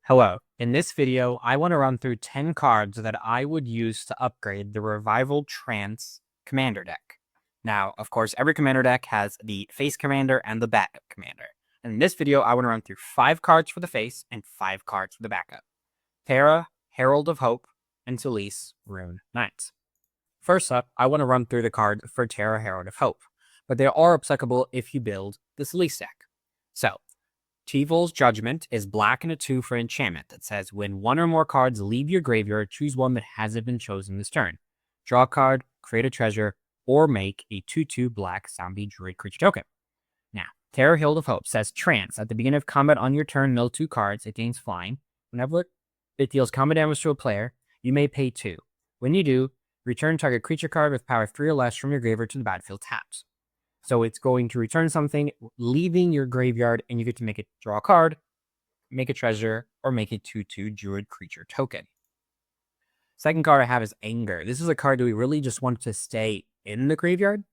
Hello. In this video, I want to run through 10 cards that I would use to upgrade the Revival Trance Commander Deck. Now, of course, every Commander deck has the Face Commander and the Backup Commander. And in this video, I want to run through 5 cards for the Face and 5 cards for the Backup. Terra, Herald of Hope, and Celes, Rune Knight. First up, I want to run through the cards for Terra, Herald of Hope, but they are applicable if you build the Celes deck. So, Teval's Judgment is black and a 2 for enchantment that says when one or more cards leave your graveyard, choose one that hasn't been chosen this turn. Draw a card, create a treasure, or make a 2/2 black zombie druid creature token. Now, Terra Herald of Hope says Trance. At the beginning of combat on your turn, mill 2 cards. It gains flying. Whenever it deals combat damage to a player, you may pay 2. When you do, return target creature card with power 3 or less from your graveyard to the battlefield tapped. So it's going to return something, leaving your graveyard, and you get to make it draw a card, make a treasure, or make a 2/2 druid creature token. Second card I have is Anger. This is a card that we really just want to stay in the graveyard,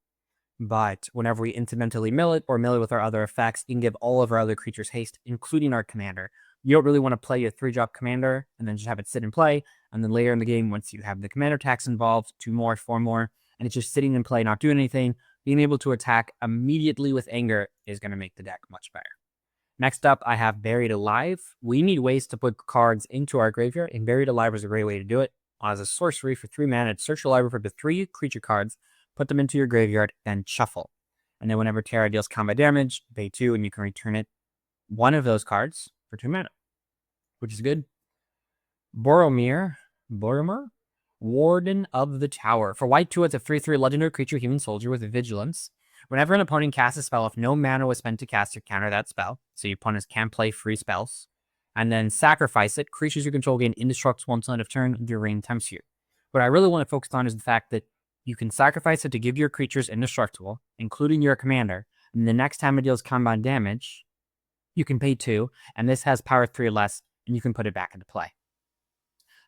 but whenever we incidentally mill it or mill it with our other effects, you can give all of our other creatures haste, including our commander. You don't really want to play a 3-drop commander and then just have it sit and play, and then later in the game, once you have the commander tax involved, 2 more, 4 more, and it's just sitting in play, not doing anything, being able to attack immediately with Anger is going to make the deck much better. Next up, I have Buried Alive. We need ways to put cards into our graveyard, and Buried Alive is a great way to do it. As a sorcery for 3 mana, search your library for the 3 creature cards, put them into your graveyard, then shuffle. And then whenever Terra deals combat damage, pay 2, and you can return it one of those cards for 2 mana, which is good. Boromir? Warden of the Tower. For white 2, it's a 3/3 legendary creature, human soldier with vigilance. Whenever an opponent casts a spell, if no mana was spent to cast or counter that spell, so your opponents can play free spells, and then sacrifice it, creatures you control gain indestructible until end of turn with your rain times here. What I really want to focus on is the fact that you can sacrifice it to give your creatures indestructible, including your commander, and the next time it deals combat damage, you can pay 2, and this has power 3 or less, and you can put it back into play.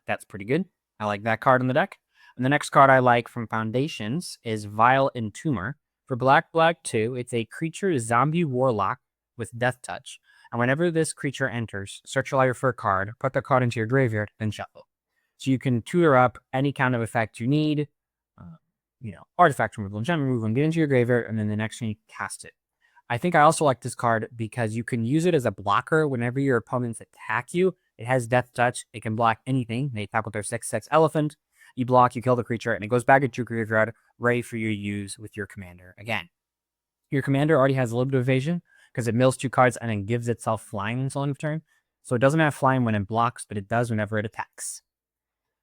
That's pretty good. I like that card in the deck. And the next card I like from Foundations is Vile Entomber. For black 2, it's a creature zombie warlock with death touch. And whenever this creature enters, search your library for a card, put the card into your graveyard, then shuffle. So you can tutor up any kind of effect you need, artifact removal, gem removal, and get into your graveyard, and then the next turn you cast it. I think I also like this card because you can use it as a blocker whenever your opponents attack you. It has death touch. It can block anything. They attack with their 6/6 elephant. You block, you kill the creature, and it goes back into your graveyard, ready for you to use with your commander again. Your commander already has a little bit of evasion because it mills 2 cards and then gives itself flying until end of turn. So it doesn't have flying when it blocks, but it does whenever it attacks.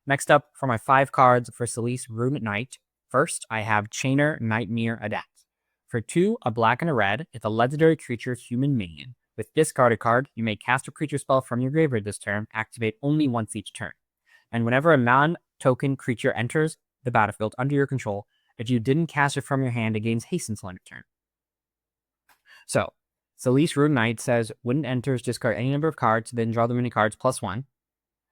Next up, for my 5 cards for Celes Rune Knight. First, I have Chainer Nightmare Adept. For 2, a black and a red, it's a legendary creature human minion. With discard a card, you may cast a creature spell from your graveyard this turn, activate only once each turn. And whenever a non-token creature enters the battlefield under your control, if you didn't cast it from your hand, it gains haste until end of turn. So, Celes Rune Knight says, when it enters, discard any number of cards, then draw the many cards +1.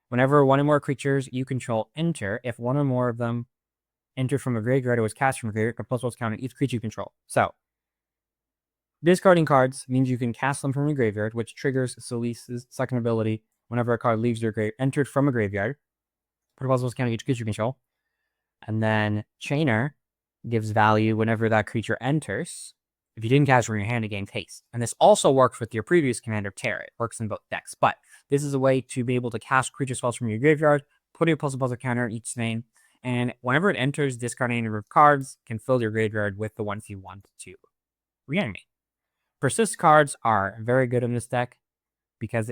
Whenever one or more creatures you control enter, if one or more of them enter from a graveyard or was cast from a graveyard, +1 count on each creature you control. So, discarding cards means you can cast them from a graveyard, which triggers Celes' second ability whenever a card leaves your graveyard, entered from a graveyard. Put a +1 count on each creature you control. And then Chainer gives value whenever that creature enters. If you didn't cast from your hand, it gains haste. And this also works with your previous commander, Terra. It works in both decks. But this is a way to be able to cast creature spells from your graveyard, put a +1 counter on each name, and whenever it enters, discard any number of cards, can fill your graveyard with the ones you want to reanimate. Persist cards are very good in this deck because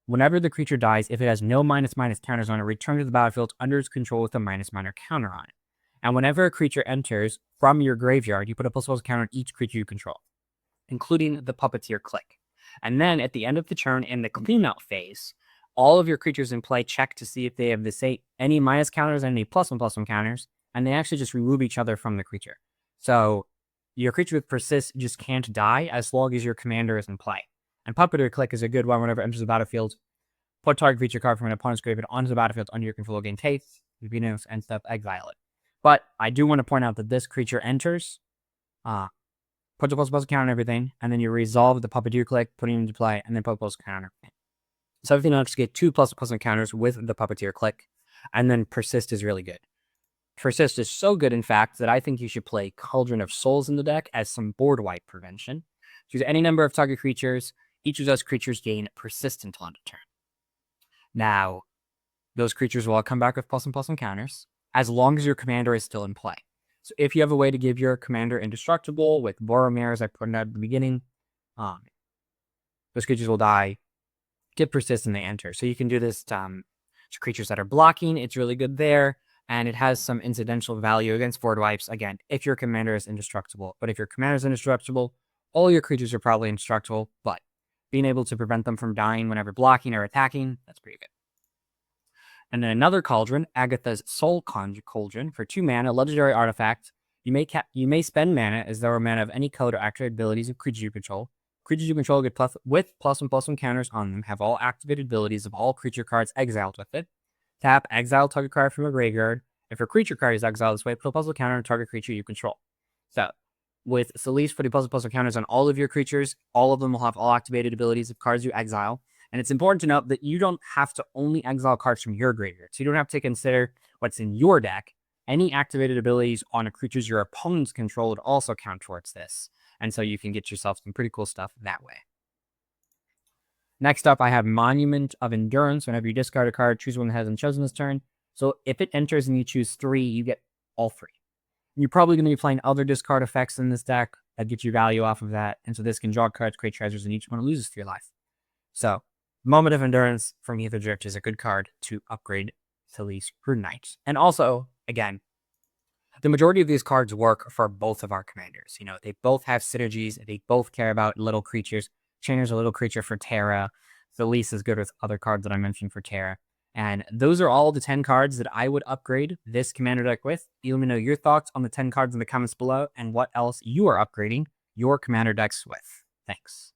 whenever the creature dies, if it has no --/ counters on it, return to the battlefield under its control with a --/ counter on it. And whenever a creature enters from your graveyard, you put a +1 counter on each creature you control, including the Puppeteer Clique. And then at the end of the turn in the cleanout phase, all of your creatures in play check to see if they have any minus counters and any +1/+1 counters, and they actually just remove each other from the creature. So your creature with Persist just can't die as long as your commander is in play. And Puppeteer Clique is a good one whenever it enters the battlefield. Put target creature card from an opponent's graveyard onto the battlefield under your control, gain haste, Venus, and stuff, exile it. But I do want to point out that this creature enters, puts a +1 counter on everything, and then you resolve the Puppeteer Clique, putting it into play, and then put a +1 counter. So everything else get 2++ encounters with the Puppeteer Clique. And then Persist is really good. Persist is so good, in fact, that I think you should play Cauldron of Souls in the deck as some board wipe prevention. Choose any number of target creatures. Each of those creatures gain Persist until end of turn. Now, those creatures will all come back with ++ encounters, as long as your commander is still in play. So if you have a way to give your commander indestructible with Boromir, as I pointed out at the beginning, those creatures will die, get Persist, and they enter. So you can do this to creatures that are blocking. It's really good there. And it has some incidental value against board wipes, again, if your commander is indestructible. But if your commander is indestructible, all your creatures are probably indestructible, but being able to prevent them from dying whenever blocking or attacking, that's pretty good. And then another Cauldron, Agatha's Soul Cauldron, for 2 mana, legendary artifact. You may spend mana as though a mana of any code or activated abilities of creatures you control. Creatures you control get with ++ counters on them, have all activated abilities of all creature cards exiled with it. Tap, exile target card from a graveyard. If a creature card is exiled this way, put a + counter on target creature you control. So, with Celes putting ++ counters on all of your creatures, all of them will have all activated abilities of cards you exile. And it's important to note that you don't have to only exile cards from your graveyard. So you don't have to consider what's in your deck. Any activated abilities on a creatures your opponents control would also count towards this. And so you can get yourself some pretty cool stuff that way. Next up, I have Monument of Endurance. Whenever you discard a card, choose one that hasn't chosen this turn. So if it enters and you choose 3, you get all 3. You're probably going to be playing other discard effects in this deck that get you value off of that. And so this can draw cards, create treasures, and each one loses 3 life. So Moment of Endurance from Ether Drift is a good card to upgrade Celes Rune Knight. And also, again, the majority of these cards work for both of our commanders. You know, they both have synergies. They both care about little creatures. Chainer's a little creature for Terra. Celes is good with other cards that I mentioned for Terra. And those are all the 10 cards that I would upgrade this commander deck with. Let me know your thoughts on the 10 cards in the comments below and what else you are upgrading your commander decks with. Thanks.